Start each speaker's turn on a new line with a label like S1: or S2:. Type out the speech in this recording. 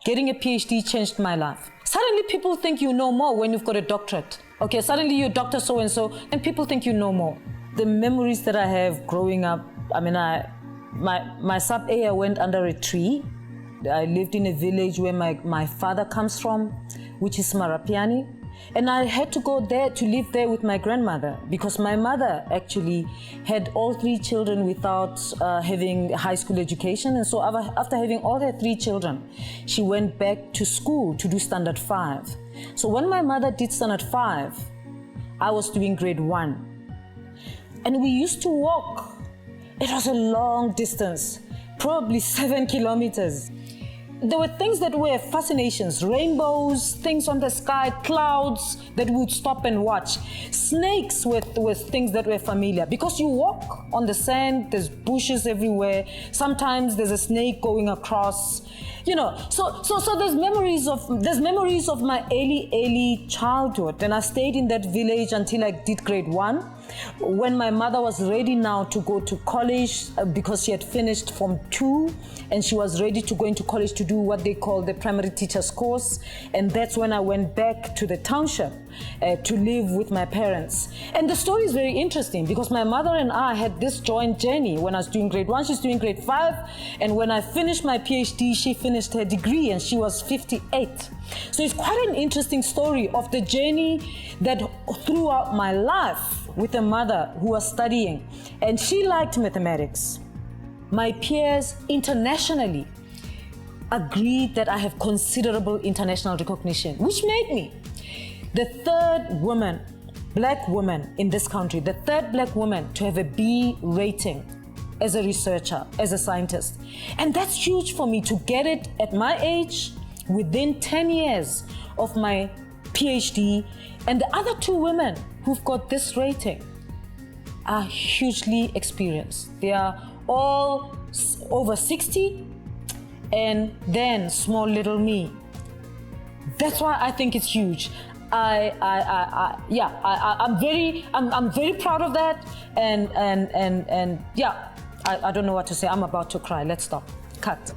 S1: getting a PhD changed my life. Suddenly people think you know more when you've got a doctorate. Okay, suddenly you're Dr. So-and-so, and people think you know more. The memories that I have growing up, I mean, my sub-A, I went under a tree. I lived in a village where my father comes from, which is Marapiani. And I had to go there to live there with my grandmother because my mother actually had all 3 children without having high school education. And so after having all her 3 children, she went back to school to do standard 5. So when my mother did standard 5, I was doing grade 1. And we used to walk. It was a long distance, probably 7 kilometers. There were things that were fascinations, rainbows, things on the sky, clouds that we would stop and watch. Snakes were things that were familiar because you walk on the sand, there's bushes everywhere. Sometimes there's a snake going across, you know. So there's memories of my early childhood. And I stayed in that village until I did grade 1. When my mother was ready now to go to college because she had finished Form 2 and she was ready to go into college to do what they call the primary teacher's course, and that's when I went back to the township to live with my parents. And the story is very interesting because my mother and I had this joint journey. When I was doing grade 1, she's doing grade 5, and when I finished my PhD, she finished her degree and she was 58. So it's quite an interesting story of the journey that throughout my life with a mother who was studying, and she liked mathematics. My peers internationally agreed that I have considerable international recognition, which made me the 3rd woman, black woman in this country, the 3rd black woman to have a B rating as a researcher, as a scientist. And that's huge for me to get it at my age within 10 years of my PhD. And the other 2 women who've got this rating are hugely experienced. They are all over 60, and then small little me. That's why I think it's huge. I'm very proud of that, and yeah, I don't know what to say. I'm about to cry. Let's stop. Cut.